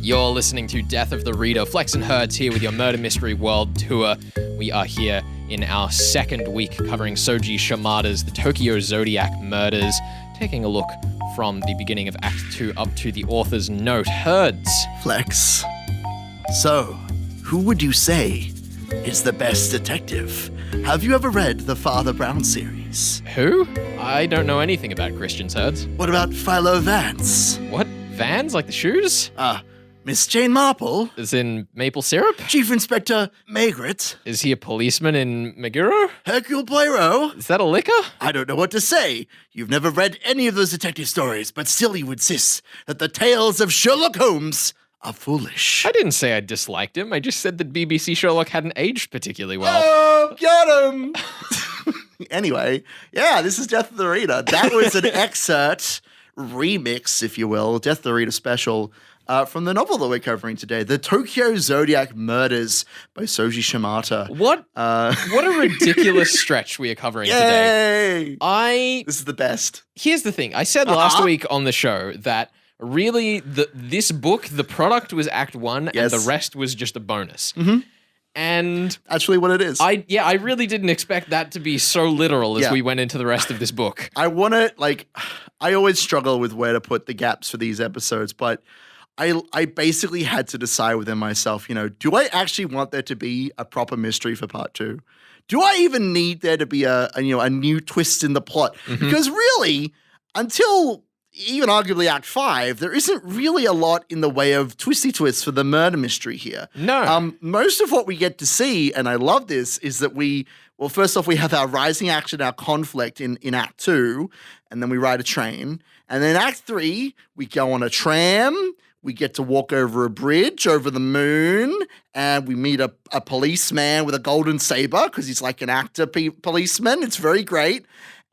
You're listening to Death of the Reader. Flex and Herds here with your Murder Mystery World Tour. We are here in our second week covering Soji Shimada's The Tokyo Zodiac Murders, taking a look from the beginning of Act 2 up to the author's note. Herds. Flex. So, who would you say is the best detective? Have you ever read the Father Brown series? Who? I don't know anything about Christian's Herds. What about Philo Vance? What? Vans? Like the shoes? Miss Jane Marple? As in maple syrup? Chief Inspector Maigret? Is he a policeman in Meguro? Hercule Poirot? Is that a liquor? I don't know what to say. You've never read any of those detective stories, but still you insist that the tales of Sherlock Holmes are foolish. I didn't say I disliked him. I just said that BBC Sherlock hadn't aged particularly well. Oh, got him! Anyway, yeah, this is Death of the Reader. That was an excerpt, remix, if you will, Death of the Reader special, from the novel that we're covering today, The Tokyo Zodiac Murders by Soji Shimada. What a ridiculous stretch we are covering today. This is the best. Here's the thing. I said last week on the show that really this book, the product was Act 1 and the rest was just a bonus. Mm-hmm. And actually what it is. I really didn't expect that to be so literal as we went into the rest of this book. I always struggle with where to put the gaps for these episodes, but I basically had to decide within myself, do I actually want there to be a proper mystery for part 2? Do I even need there to be a new twist in the plot? Mm-hmm. Because really, until even arguably Act 5, there isn't really a lot in the way of twisty twists for the murder mystery here. No. Most of what we get to see, and I love this, is that first off, we have our rising action, our conflict in Act 2, and then we ride a train. And then Act 3, we go on a tram, we get to walk over a bridge, over the moon, and we meet a policeman with a golden saber, because he's like an actor policeman. It's very great.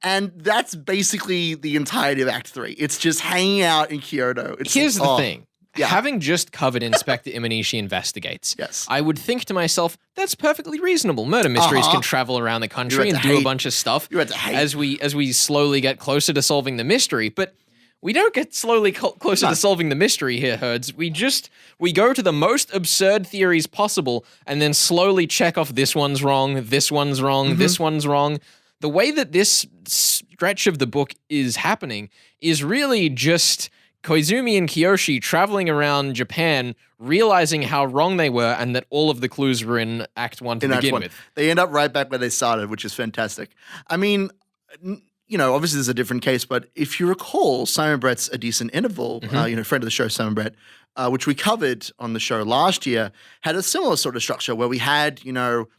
And that's basically the entirety of Act 3. It's just hanging out in Kyoto. Here's the thing. Yeah. Having just covered Inspector Imanishi Investigates, I would think to myself, that's perfectly reasonable. Murder mysteries can travel around the country and do a bunch of stuff as we slowly get closer to solving the mystery. But we don't get slowly closer to solving the mystery here, Herds. We go to the most absurd theories possible and then slowly check off this one's wrong, this one's wrong, this one's wrong. The way that this stretch of the book is happening is really just Koizumi and Kiyoshi traveling around Japan, realizing how wrong they were and that all of the clues were in Act 1 to begin with. They end up right back where they started, which is fantastic. I mean, obviously there's a different case, but if you recall, Simon Brett's A Decent Interval, friend of the show, Simon Brett, which we covered on the show last year, had a similar sort of structure where we had,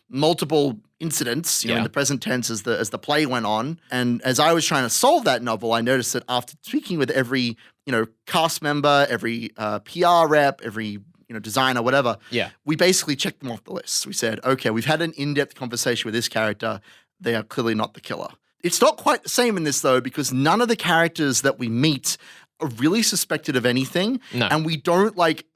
multiple incidents, in the present tense as the play went on. And as I was trying to solve that novel, I noticed that after speaking with every, cast member, every PR rep, every designer, whatever, we basically checked them off the list. We said, okay, we've had an in-depth conversation with this character. They are clearly not the killer. It's not quite the same in this, though, because none of the characters that we meet are really suspected of anything. No. And we don't like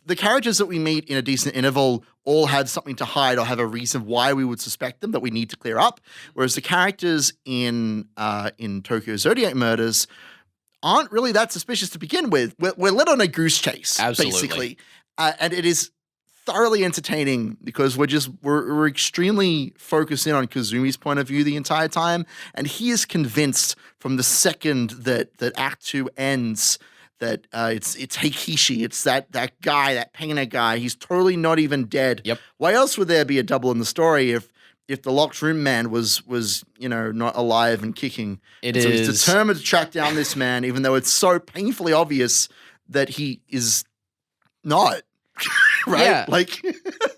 the characters that we meet in A Decent Interval all had something to hide or have a reason why we would suspect them that we need to clear up. Whereas the characters in Tokyo Zodiac Murders aren't really that suspicious to begin with. We're led on a goose chase, basically. And it is thoroughly entertaining because we're extremely focused in on Kazumi's point of view the entire time, and he is convinced from the second that Act 2 ends that it's Heikichi, it's that guy, that painter guy. He's totally not even dead. Yep. Why else would there be a double in the story if the locked room man was not alive and kicking? So he's determined to track down this man, even though it's so painfully obvious that he is not. Right? Yeah.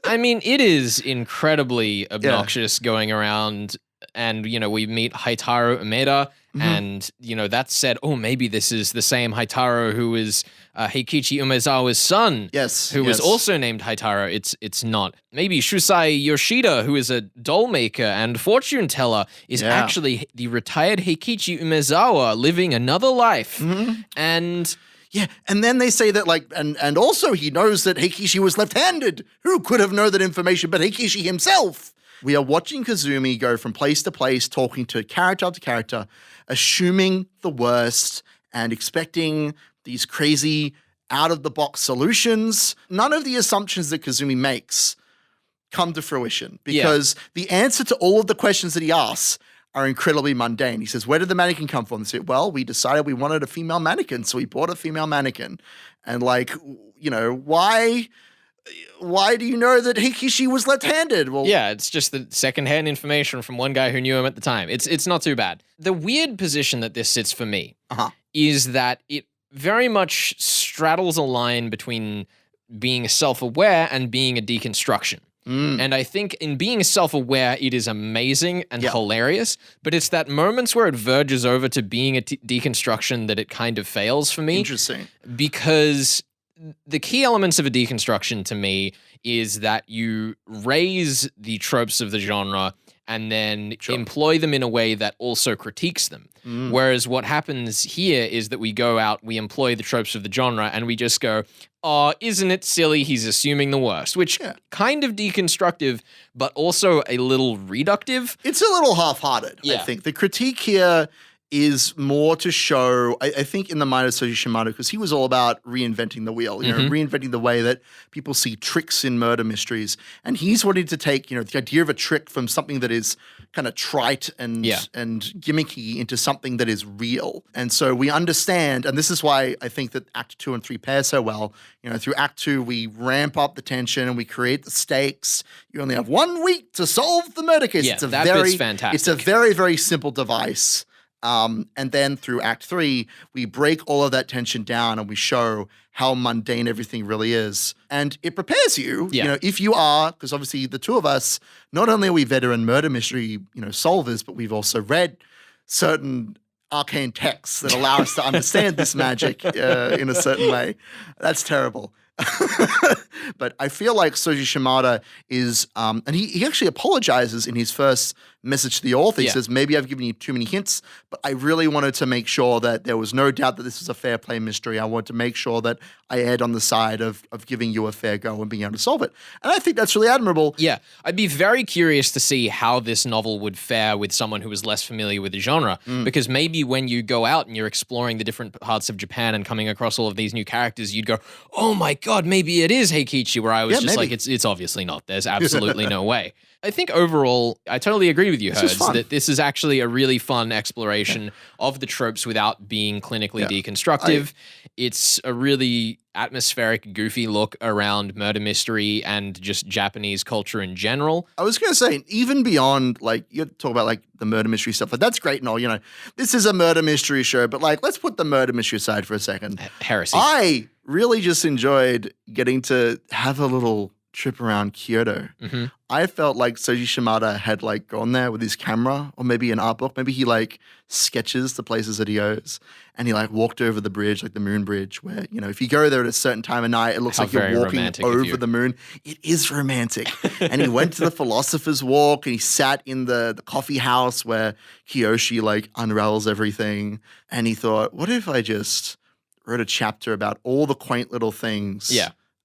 I mean, it is incredibly obnoxious going around and, we meet Haitaro Umeda and, that's said, oh, maybe this is the same Haitaro who is Heikichi Umezawa's son. Yes. Who was also named Haitaro. It's not. Maybe Shusai Yoshida, who is a doll maker and fortune teller, is actually the retired Heikichi Umezawa living another life. Mm-hmm. And yeah, and then they say that and also he knows that Heikichi was left-handed. Who could have known that information but Heikichi himself? We are watching Kazumi go from place to place, talking to character after character, assuming the worst and expecting these crazy out-of-the-box solutions. None of the assumptions that Kazumi makes come to fruition because the answer to all of the questions that he asks are incredibly mundane. He says, where did the mannequin come from? They say, well, we decided we wanted a female mannequin, so we bought a female mannequin. And like, you know, why do you know that Heikichi was left-handed? Well, yeah, it's just the secondhand information from one guy who knew him at the time. It's not too bad. The weird position that this sits for me is that it very much straddles a line between being self-aware and being a deconstruction. And I think in being self-aware, it is amazing and hilarious, but it's that moments where it verges over to being a deconstruction that it kind of fails for me. Interesting. Because the key elements of a deconstruction to me is that you raise the tropes of the genre and then employ them in a way that also critiques them. Whereas what happens here is that we go out, we employ the tropes of the genre, and we just go, oh, isn't it silly? He's assuming the worst, which kind of deconstructive, but also a little reductive. It's a little half-hearted, I think. The critique here is more to show, I think, in the mind of Soji Shimada, because he was all about reinventing the wheel, you know, reinventing the way that people see tricks in murder mysteries. And he's wanting to take, you know, the idea of a trick from something that is kind of trite and gimmicky into something that is real. And so we understand, and this is why I think that Act 2 and 3 pair so well. You know, through Act 2, we ramp up the tension and we create the stakes. You only have 1 week to solve the murder case. Yeah, that bit's fantastic. It's a very, very simple device. And then through Act 3, we break all of that tension down and we show how mundane everything really is. And it prepares you, you know, if you are, because obviously the two of us, not only are we veteran murder mystery, you know, solvers, but we've also read certain arcane texts that allow us to understand this magic in a certain way. That's terrible. But I feel like Soji Shimada is, and he actually apologizes in his first message to the author. He says, maybe I've given you too many hints, but I really wanted to make sure that there was no doubt that this was a fair play mystery. I wanted to make sure that I erred on the side of giving you a fair go and being able to solve it. And I think that's really admirable. Yeah, I'd be very curious to see how this novel would fare with someone who is less familiar with the genre, because maybe when you go out and you're exploring the different parts of Japan and coming across all of these new characters, you'd go, oh my God, maybe it is Heikichi, where I was just like, it's obviously not. There's absolutely no way. I think overall, I totally agree with you, Herds, that this is actually a really fun exploration of the tropes without being clinically deconstructive. It's a really atmospheric, goofy look around murder mystery and just Japanese culture in general. I was going to say, even beyond, like, you talk about, like, the murder mystery stuff, like, that's great and all, you know, this is a murder mystery show, but, like, let's put the murder mystery aside for a second. Heresy. I really just enjoyed getting to have a little trip around Kyoto. I felt like Soji Shimada had like gone there with his camera or maybe an art book. Maybe he like sketches the places that he goes and he like walked over the bridge, like the moon bridge where, you know, if you go there at a certain time of night, it looks like you're walking over the moon. It is romantic. And he went to the Philosopher's Walk and he sat in the coffee house where Kiyoshi like unravels everything. And he thought, what if I just wrote a chapter about all the quaint little things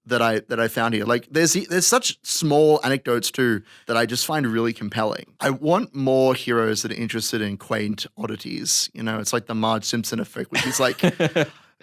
that I found here. Like there's such small anecdotes too that I just find really compelling. I want more heroes that are interested in quaint oddities. You know, it's like the Marge Simpson effect, which is like,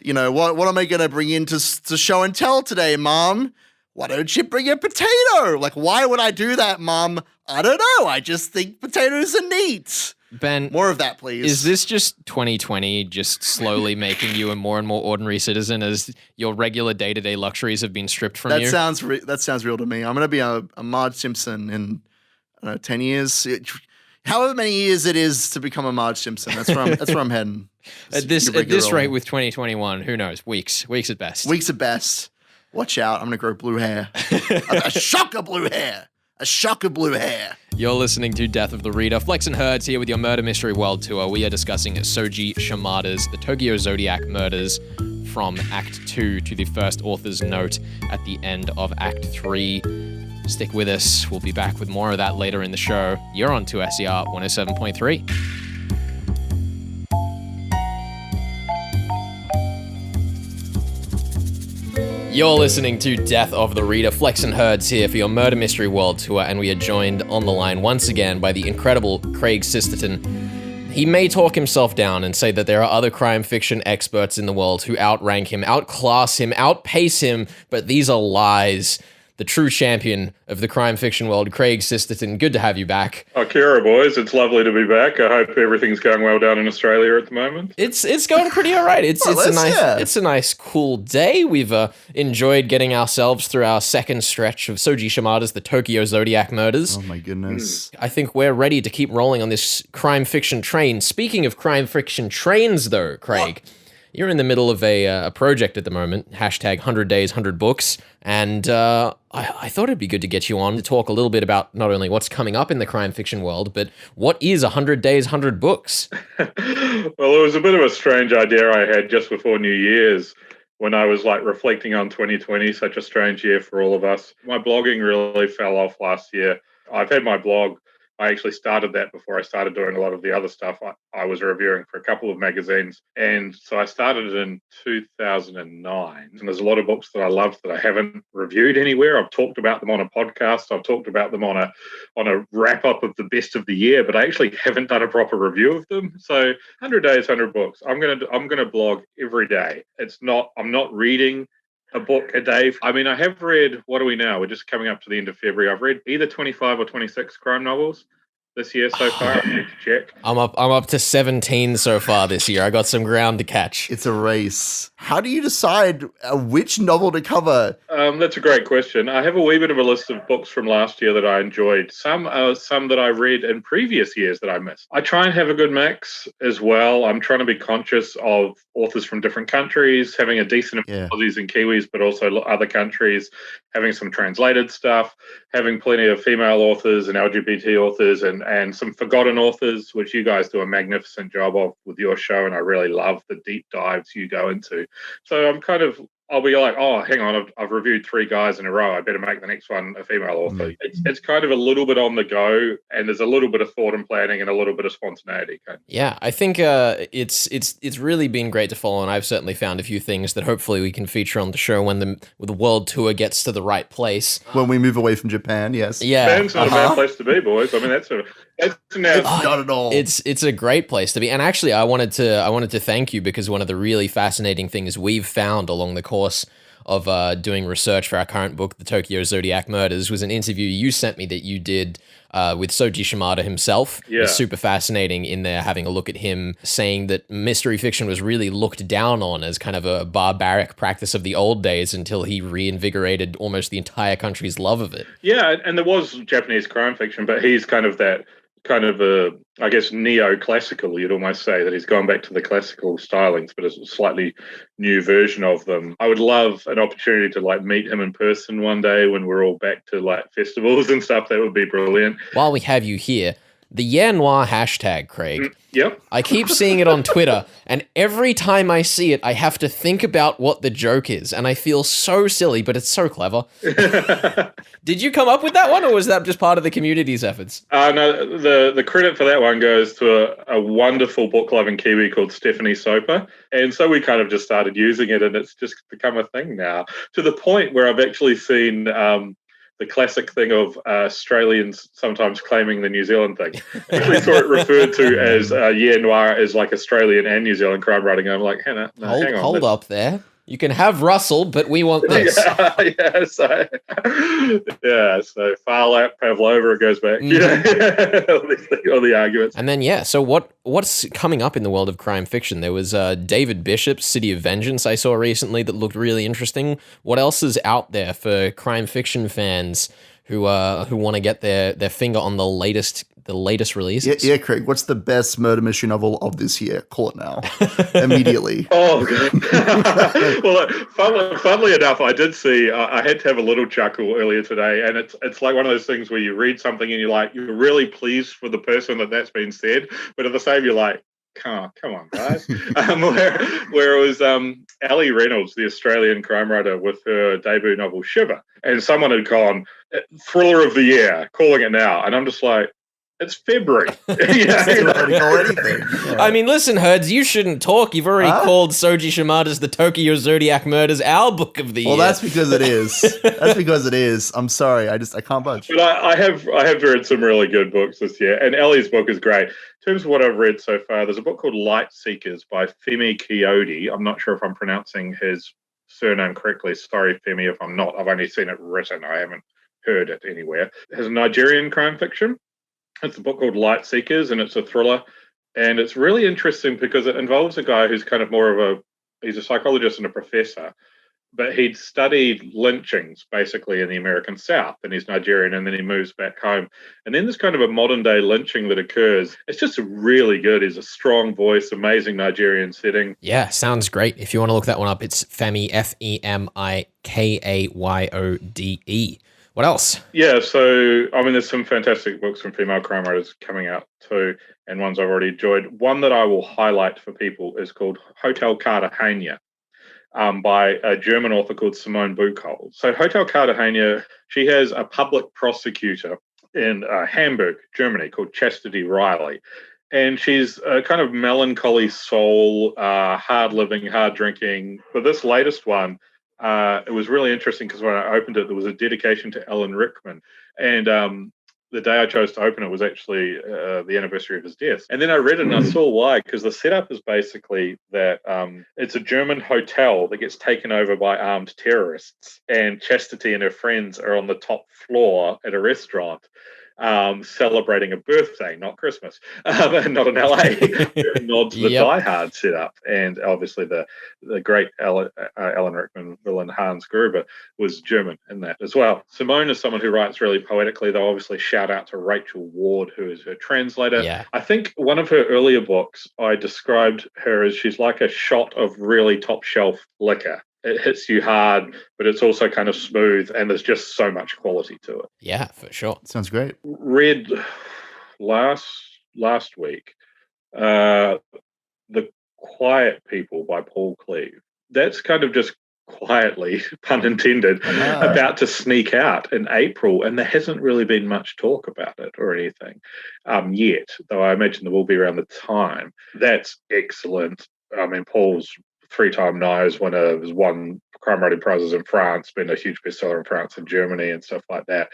you know, what am I going to bring in to show and tell today, Mom? Why don't you bring a potato? Like, why would I do that, Mom? I don't know. I just think potatoes are neat. Ben, more of that, please. Is this just 2020 just slowly making you a more and more ordinary citizen as your regular day-to-day luxuries have been stripped from you? That sounds real to me. I'm going to be a Marge Simpson in, I don't know, 10 years. However many years it is to become a Marge Simpson. That's where I'm heading. At this rate with 2021, who knows? Weeks at best. Weeks at best. Watch out. I'm going to grow blue hair. A shock of blue hair. A shock of blue hair. You're listening to Death of the Reader. Flex and Herds here with your Murder Mystery World Tour. We are discussing Soji Shimada's The Tokyo Zodiac Murders from Act 2 to the first author's note at the end of Act 3. Stick with us. We'll be back with more of that later in the show. You're on to SER 107.3. You're listening to Death of the Reader. Flex and Herds here for your Murder Mystery World Tour, and we are joined on the line once again by the incredible Craig Sisterton. He may talk himself down and say that there are other crime fiction experts in the world who outrank him, outclass him, outpace him, but these are lies. The true champion of the crime fiction world, Craig Sisterton, good to have you back. Akira, boys, it's lovely to be back. I hope everything's going well down in Australia at the moment. It's going pretty all right. It's a nice cool day. We've enjoyed getting ourselves through our second stretch of Soji Shimada's The Tokyo Zodiac Murders. Oh my goodness. I think we're ready to keep rolling on this crime fiction train. Speaking of crime fiction trains, though, Craig, you're in the middle of a project at the moment, hashtag 100 days, 100 books, and I thought it'd be good to get you on to talk a little bit about not only what's coming up in the crime fiction world, but what is 100 days, 100 books? Well, it was a bit of a strange idea I had just before New Year's when I was reflecting on 2020, such a strange year for all of us. My blogging really fell off last year. I've had my blog. I actually started that before I started doing a lot of the other stuff. I was reviewing for a couple of magazines. And so I started it in 2009. And there's a lot of books that I love that I haven't reviewed anywhere. I've talked about them on a podcast. I've talked about them on a wrap-up of the best of the year, but I actually haven't done a proper review of them. So 100 days, 100 books. I'm gonna blog every day. I'm not reading a book a day. I mean, I have read, what are we now? We're just coming up to the end of February. I've read either 25 or 26 crime novels this year so far. I need to check. I'm up to 17 so far this year. I got some ground to catch. It's a race. How do you decide which novel to cover? That's a great question. I have a wee bit of a list of books from last year that I enjoyed. Some that I read in previous years that I missed. I try and have a good mix as well. I'm trying to be conscious of authors from different countries, having a decent amount of Aussies and Kiwis, but also other countries, having some translated stuff, having plenty of female authors and LGBT authors and some forgotten authors, which you guys do a magnificent job of with your show, and I really love the deep dives you go into. So I'll be like, oh, hang on, I've reviewed 3 guys in a row. I better make the next one a female author. It's kind of a little bit on the go, and there's a little bit of thought and planning and a little bit of spontaneity. Yeah, I think it's really been great to follow, and I've certainly found a few things that hopefully we can feature on the show when the world tour gets to the right place. When we move away from Japan, yes. Yeah. Japan's not a bad place to be, boys. I mean, that's not at all. It's a great place to be. And actually, I wanted to thank you because one of the really fascinating things we've found along the course of doing research for our current book, The Tokyo Zodiac Murders, was an interview you sent me that you did with Soji Shimada himself. Yeah. It was super fascinating in there, having a look at him saying that mystery fiction was really looked down on as kind of a barbaric practice of the old days until he reinvigorated almost the entire country's love of it. Yeah, and there was Japanese crime fiction, but he's kind of a, I guess, neo-classical, you'd almost say, that he's gone back to the classical stylings, but it's a slightly new version of them. I would love an opportunity to meet him in person one day when we're all back to festivals and stuff. That would be brilliant. While we have you here, the Yeah Noir hashtag, Craig. Yep. I keep seeing it on Twitter, and every time I see it, I have to think about what the joke is, and I feel so silly, but it's so clever. Did you come up with that one, or was that just part of the community's efforts? No, the credit for that one goes to a wonderful book-loving Kiwi called Stephanie Soper, and so we kind of just started using it, and it's just become a thing now, to the point where I've actually seen the classic thing of Australians sometimes claiming the New Zealand thing. I actually saw it referred to as Yeah Noir as Australian and New Zealand crime writing. And I'm like, hang on. Hold up there. You can have Russell, but we want this. So Farlap, Pavlova, it goes back. All the arguments. And then, so what's coming up in the world of crime fiction? There was David Bishop's City of Vengeance I saw recently that looked really interesting. What else is out there for crime fiction fans who want to get their finger on the latest releases? Yeah, Craig, what's the best murder mystery novel of this year? Call it now. Immediately. Oh, God. Well, funnily enough, I did see, I had to have a little chuckle earlier today, and it's like one of those things where you read something and you're really pleased for the person that's been said, but at the same you're like, come on, guys. Where it was Ali Reynolds, the Australian crime writer, with her debut novel Shiver, and someone had gone, thriller of the year, calling it now, and I'm just like, It's February. Anything. Yeah. I mean, listen, Herds, you shouldn't talk. You've already called Soji Shimada's The Tokyo Zodiac Murders our book of the year. Well, that's because it is. That's because it is. I'm sorry. I can't budge. But I have read some really good books this year, and Ellie's book is great. In terms of what I've read so far, there's a book called Light Seekers by Femi Kyoto. I'm not sure if I'm pronouncing his surname correctly. Sorry, Femi, if I'm not. I've only seen it written. I haven't heard it anywhere. It has a Nigerian crime fiction. It's a book called Light Seekers, and it's a thriller. And it's really interesting because it involves a guy who's kind of he's a psychologist and a professor, but he'd studied lynchings basically in the American South, and he's Nigerian, and then he moves back home. And then there's kind of a modern day lynching that occurs. It's just really good. He's a strong voice, amazing Nigerian setting. Yeah, sounds great. If you want to look that one up, it's Femi, Femikaywode. What else? Yeah, so, I mean, there's some fantastic books from female crime writers coming out too, and ones I've already enjoyed. One that I will highlight for people is called Hotel Cartagena by a German author called Simone Buchholz. So Hotel Cartagena, she has a public prosecutor in Hamburg, Germany, called Chastity Riley. And she's a kind of melancholy soul, hard living, hard drinking. But this latest one, it was really interesting because when I opened it, there was a dedication to Alan Rickman. And the day I chose to open it was actually the anniversary of his death. And then I read it and I saw why, because the setup is basically that it's a German hotel that gets taken over by armed terrorists. And Chastity and her friends are on the top floor at a restaurant celebrating a birthday, not Christmas, and not in LA. A nod to the Die Hard setup. And obviously the great Alan Rickman villain Hans Gruber was German in that as well. Simone is someone who writes really poetically. They'll obviously shout out to Rachel Ward, who is her translator. Yeah. I think one of her earlier books, I described her as she's like a shot of really top shelf liquor. It hits you hard, but it's also kind of smooth, and there's just so much quality to it. Yeah, for sure. Sounds great. Read last week, The Quiet People by Paul Cleave. That's kind of just quietly, pun intended, about to sneak out in April, and there hasn't really been much talk about it or anything yet, though I imagine there will be around the time. That's excellent. I mean, Paul's 3-time Knives winner, has won crime writing prizes in France, been a huge bestseller in France and Germany and stuff like that.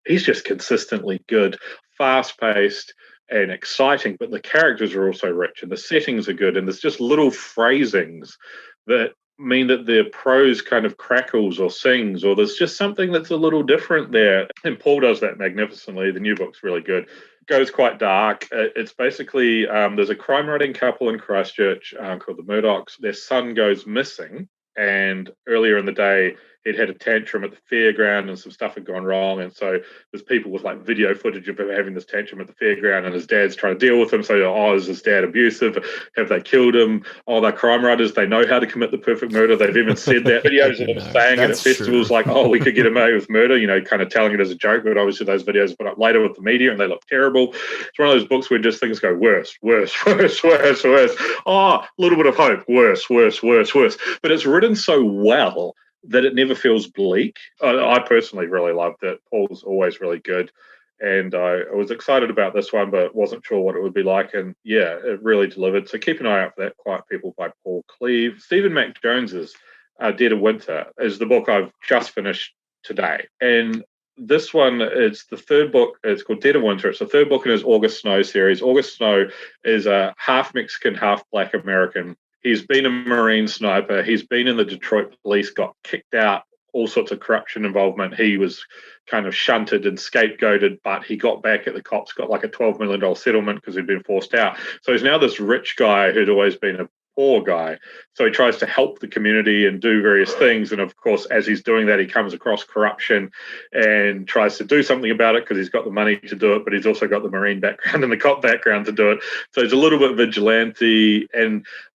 He's just consistently good, fast-paced and exciting, but the characters are also rich and the settings are good, and there's just little phrasings that mean that the prose kind of crackles or sings, or there's just something that's a little different there. And Paul does that magnificently. The new book's really good. Goes quite dark. It's basically, there's a crime writing couple in Christchurch called the Murdochs. Their son goes missing, and earlier in the day, he'd had a tantrum at the fairground and some stuff had gone wrong. And so there's people with like video footage of him having this tantrum at the fairground, and his dad's trying to deal with him. So, is his dad abusive? Have they killed him? They're crime writers. They know how to commit the perfect murder. They've even said that. Videos of them saying it at festivals true. Like, we could get away with murder, kind of telling it as a joke. But obviously those videos are put up later with the media and they look terrible. It's one of those books where just things go worse, worse, worse, worse, worse. A little bit of hope. Worse, worse, worse, worse. But it's written so well that it never feels bleak. I personally really loved it. Paul's always really good. And I was excited about this one, but wasn't sure what it would be like. And yeah, it really delivered. So keep an eye out for that. Quiet People by Paul Cleave. Stephen Mac Jones's Dead of Winter is the book I've just finished today. And this one, it's the third book. It's called Dead of Winter. It's the third book in his August Snow series. August Snow is a half Mexican, half Black American. He's been a Marine sniper. He's been in the Detroit police, got kicked out, all sorts of corruption involvement. He was kind of shunted and scapegoated, but he got back at the cops, got like a $12 million settlement because he'd been forced out. So he's now this rich guy who'd always been a poor guy. So he tries to help the community and do various things. And of course, as he's doing that, he comes across corruption and tries to do something about it because he's got the money to do it, but he's also got the Marine background and the cop background to do it. So he's a little bit vigilante,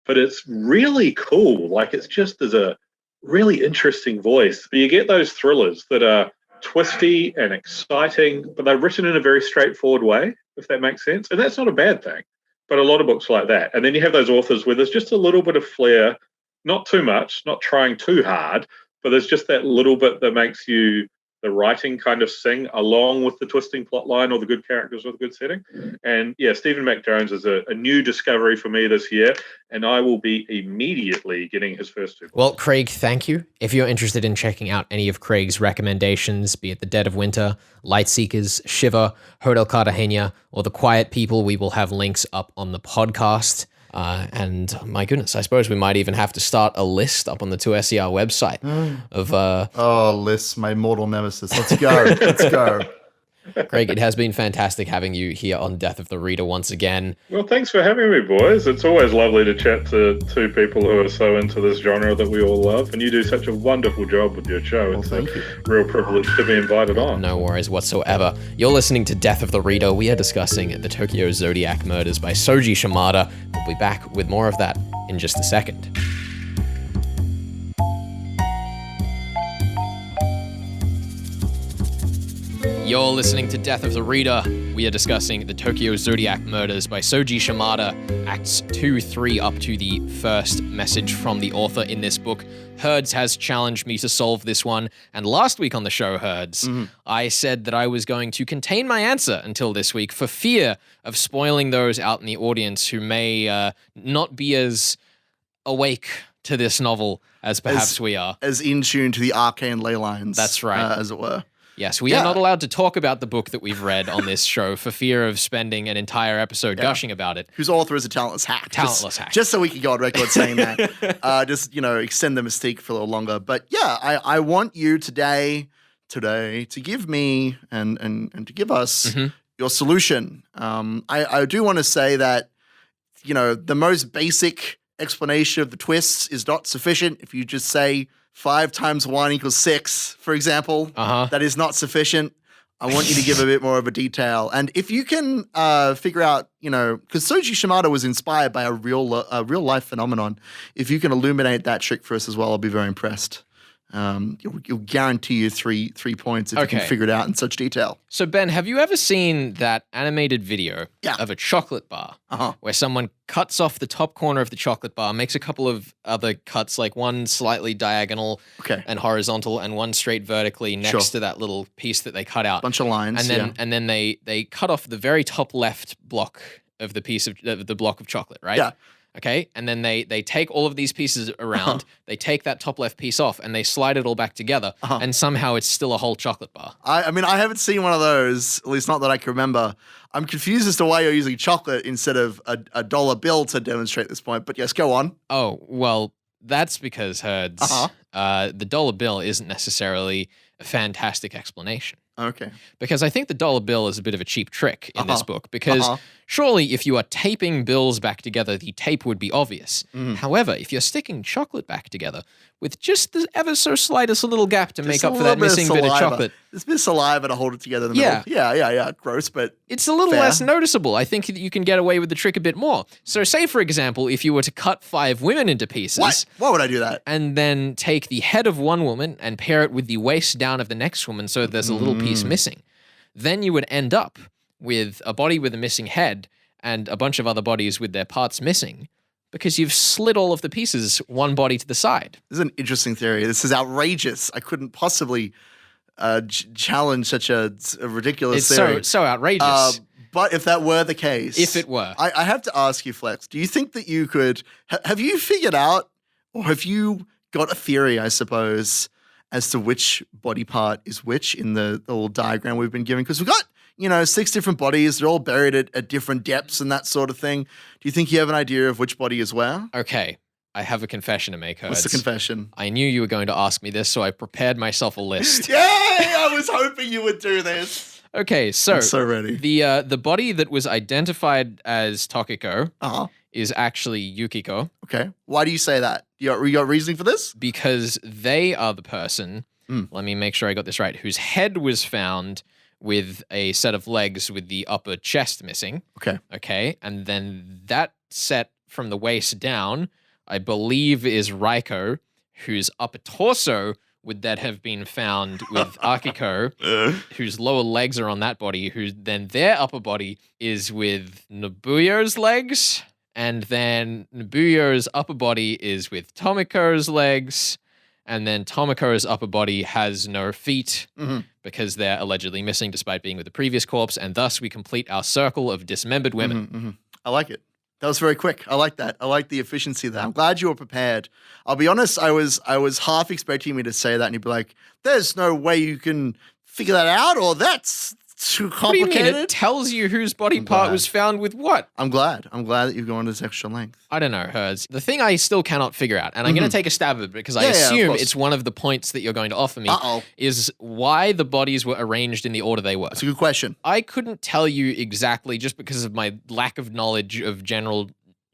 but it's really cool. Like, it's just, there's a really interesting voice. But you get those thrillers that are twisty and exciting, but they're written in a very straightforward way, if that makes sense. And that's not a bad thing. But a lot of books like that. And then you have those authors where there's just a little bit of flair, not too much, not trying too hard, but there's just that little bit that makes you the writing kind of sing along with the twisting plot line or the good characters or the good setting. And yeah, Stephen McJones is a new discovery for me this year, and I will be immediately getting his first 2 books. Well, Craig, thank you. If you're interested in checking out any of Craig's recommendations, be it The Dead of Winter, Lightseekers, Shiver, Hotel Cartagena, or The Quiet People, we will have links up on the podcast. And my goodness, I suppose we might even have to start a list up on the 2SER website of lists, my mortal nemesis. Let's go. Let's go. Craig, it has been fantastic having you here on Death of the Reader once again. Well, thanks for having me, boys. It's always lovely to chat to 2 people who are so into this genre that we all love, and you do such a wonderful job with your show. It's a real privilege to be invited on. No worries whatsoever. You're listening to Death of the Reader. We are discussing the Tokyo Zodiac murders by Soji Shimada. We'll be back with more of that in just a second. You're listening to Death of the Reader. We are discussing the Tokyo Zodiac murders by Soji Shimada, Acts 2, 3, up to the first message from the author in this book. Herds has challenged me to solve this one, and last week on the show, Herds, I said that I was going to contain my answer until this week for fear of spoiling those out in the audience who may not be as awake to this novel as perhaps we are. As in tune to the arcane ley lines. That's right. As it were. Yes, we are not allowed to talk about the book that we've read on this show for fear of spending an entire episode gushing about it. Whose author is a talentless hack. Hack. Just so we can go on record saying that. Extend the mystique for a little longer. But yeah, I want you today to give me and to give us your solution. I do want to say that, the most basic explanation of the twists is not sufficient. If you just say 5 times 1 equals 6, for example, that is not sufficient. I want you to give a bit more of a detail. And if you can figure out, because Soji Shimada was inspired by a real life phenomenon, if you can illuminate that trick for us as well, I'll be very impressed. You'll guarantee you three points if you can figure it out in such detail. So Ben, have you ever seen that animated video of a chocolate bar where someone cuts off the top corner of the chocolate bar, makes a couple of other cuts, like one slightly diagonal and horizontal and one straight vertically next to that little piece that they cut out. Bunch of lines. And then they cut off the very top left block of the piece of the block of chocolate, right? Yeah. Okay, and then they take all of these pieces around, they take that top left piece off, and they slide it all back together, and somehow it's still a whole chocolate bar. I mean, I haven't seen one of those, at least not that I can remember. I'm confused as to why you're using chocolate instead of a dollar bill to demonstrate this point, but yes, go on. Oh, well, that's because, Herds, the dollar bill isn't necessarily a fantastic explanation. Okay. Because I think the dollar bill is a bit of a cheap trick in this book, because surely if you are taping bills back together, the tape would be obvious. However, if you're sticking chocolate back together with just the ever so slightest little gap to make up for that missing bit of chocolate. There's a bit of saliva to hold it together in the middle. Yeah. Gross, but it's a little less noticeable. I think that you can get away with the trick a bit more. So say, for example, if you were to cut 5 women into pieces. Why would I do that? And then take the head of one woman and pair it with the waist down of the next woman so there's a little piece missing. Then you would end up with a body with a missing head and a bunch of other bodies with their parts missing because you've slid all of the pieces one body to the side. This is an interesting theory. This is outrageous. I couldn't possibly challenge such a ridiculous theory. It's so outrageous. But if that were the case... If it were. I have to ask you, Flex, do you think that you could... Have you figured out, or have you got a theory, I suppose, as to which body part is which in the little diagram we've been given? Because we've got, 6 different bodies. They're all buried at different depths and that sort of thing. Do you think you have an idea of which body is where? Okay. I have a confession to make, Herds. What's the confession? I knew you were going to ask me this, so I prepared myself a list. Yay! I was hoping you would do this. Okay, so... I'm so ready. The body that was identified as Tokiko is actually Yukiko. Okay. Why do you say that? You got reasoning for this? Because they are the person, let me make sure I got this right, whose head was found with a set of legs with the upper chest missing. Okay. Okay, and then that set from the waist down, I believe, is Raiko, whose upper torso would that have been found with Akiko, whose lower legs are on that body, who then their upper body is with Nobuyo's legs, and then Nobuyo's upper body is with Tomiko's legs, And then Tomoko's upper body has no feet because they're allegedly missing despite being with the previous corpse. And thus we complete our circle of dismembered women. I like it. That was very quick. I like that. I like the efficiency there. I'm glad you were prepared. I'll be honest, I was half expecting me to say that and you'd be like, there's no way you can figure that out, or that's too complicated. What do you mean? It tells you whose body part was found with what. I'm glad. I'm glad that you've gone to this extra length. I don't know, Herds. The thing I still cannot figure out, and I'm going to take a stab at it because I assume it's one of the points that you're going to offer me, is why the bodies were arranged in the order they were. That's a good question. I couldn't tell you exactly just because of my lack of knowledge of general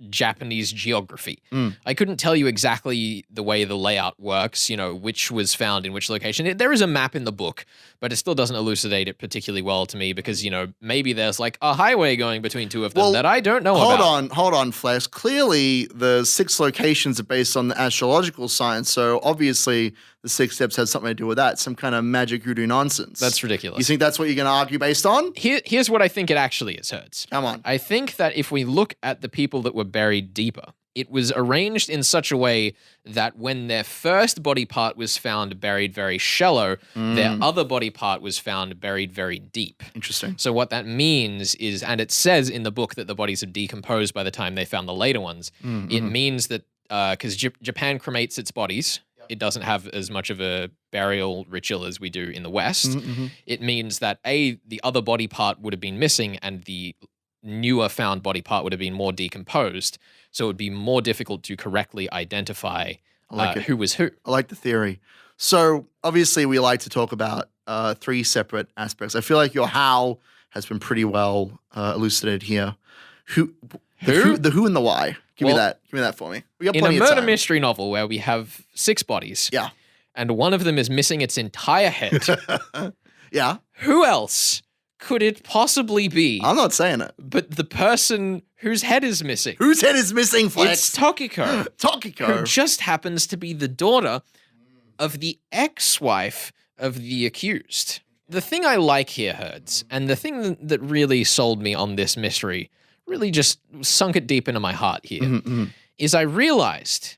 Japanese geography. I couldn't tell you exactly the way the layout works, which was found in which location. There is a map in the book, but it still doesn't elucidate it particularly well to me because, maybe there's like a highway going between two of them that I don't know about. Hold on, Flex. Clearly, the 6 locations are based on the astrological science, so obviously the 6 steps has something to do with that, some kind of magic hoodoo nonsense. That's ridiculous. You think that's what you're going to argue based on? Here's what I think it actually is, Hertz. Come on. I think that if we look at the people that were buried deeper, it was arranged in such a way that when their first body part was found buried very shallow, their other body part was found buried very deep. Interesting. So what that means is, and it says in the book that the bodies have decomposed by the time they found the later ones, it means that, because Japan cremates its bodies, it doesn't have as much of a burial ritual as we do in the West. It means that the other body part would have been missing and the newer found body part would have been more decomposed. So it would be more difficult to correctly identify who was who. I like the theory. So obviously we like to talk about 3 separate aspects. I feel like your how has been pretty well elucidated here. The who and the why. Give me that for me. We got plenty of time. In a murder mystery novel where we have 6 bodies. Yeah. And one of them is missing its entire head. Yeah. Who else could it possibly be? I'm not saying it. But the person whose head is missing. Whose head is missing, Flex? It's Tokiko. Tokiko. Who just happens to be the daughter of the ex-wife of the accused. The thing I like here, Herds, and the thing that really sold me on this mystery, really just sunk it deep into my heart here, is I realized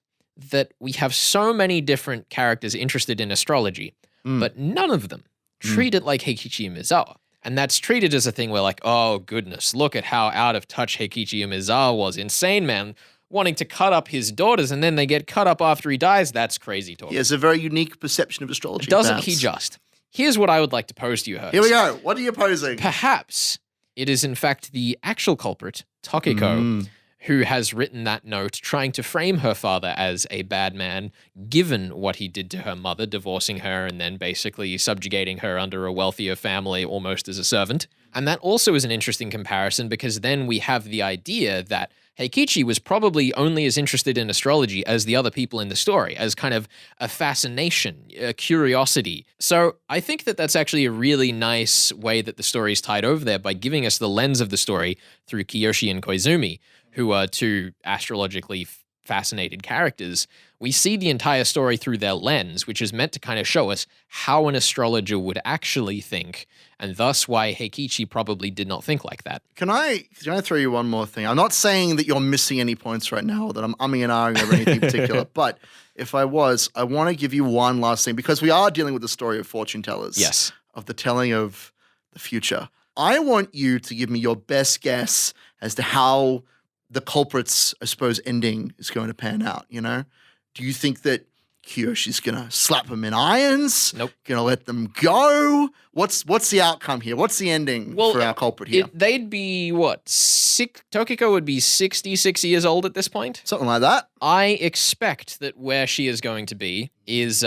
that we have so many different characters interested in astrology, but none of them treat it like Heikichi Umezawa. And that's treated as a thing where like, oh goodness, look at how out of touch Heikichi Umezawa was. Insane man wanting to cut up his daughters and then they get cut up after he dies. That's crazy talk. He has a very unique perception of astrology. Doesn't he just? Here's what I would like to pose to you, Hertz. Here we go. What are you posing? Perhaps it is in fact the actual culprit, Tokiko, who has written that note trying to frame her father as a bad man, given what he did to her mother, divorcing her and then basically subjugating her under a wealthier family almost as a servant. And that also is an interesting comparison because then we have the idea that Heikichi was probably only as interested in astrology as the other people in the story, as kind of a fascination, a curiosity. So I think that that's actually a really nice way that the story is tied over there by giving us the lens of the story through Kiyoshi and Kazumi, who are 2 astrologically fascinated characters. We see the entire story through their lens, which is meant to kind of show us how an astrologer would actually think, and thus why Heikichi probably did not think like that. Can I throw you one more thing? I'm not saying that you're missing any points right now, or that I'm umming and ahhing over anything particular, but if I was, I want to give you one last thing, because we are dealing with the story of fortune tellers. Yes. Of the telling of the future. I want you to give me your best guess as to how the culprit's, I suppose, ending is going to pan out, Do you think that Kiyoshi's going to slap them in irons? Nope. Going to let them go? What's the outcome here? What's the ending for our culprit here? They'd be, Tokiko would be 66 years old at this point? Something like that. I expect that where she is going to be is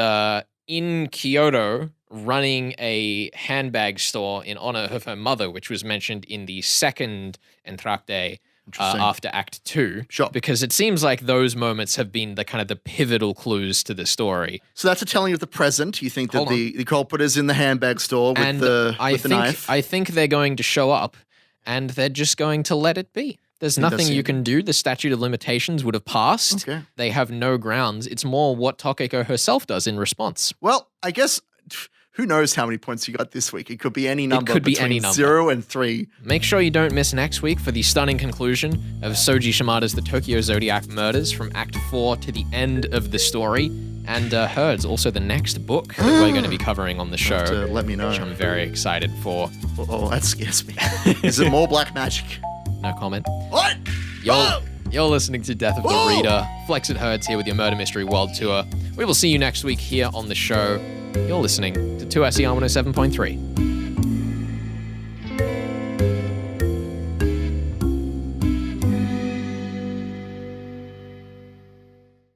in Kyoto, running a handbag store in honor of her mother, which was mentioned in the second entr'acte after Act 2. Sure. Because it seems like those moments have been the kind of the pivotal clues to the story. So that's a telling of the present. You think that the culprit is in the handbag store with the knife? I think they're going to show up and they're just going to let it be. There's nothing you can do. The statute of limitations would have passed. Okay. They have no grounds. It's more what Tokiko herself does in response. Well, I guess... Who knows how many points you got this week? It could be any number between 0 and 3. Make sure you don't miss next week for the stunning conclusion of Soji Shimada's The Tokyo Zodiac Murders from Act 4 to the end of the story. And Herd's also the next book that we're going to be covering on the show. Let me know. Which I'm very excited for. Oh, that scares me. Is it more black magic? No comment. What? You're listening to Death of the Reader. Flex and Herds here with your Murder Mystery World Tour. We will see you next week here on the show. You're listening to 2SER 107.3.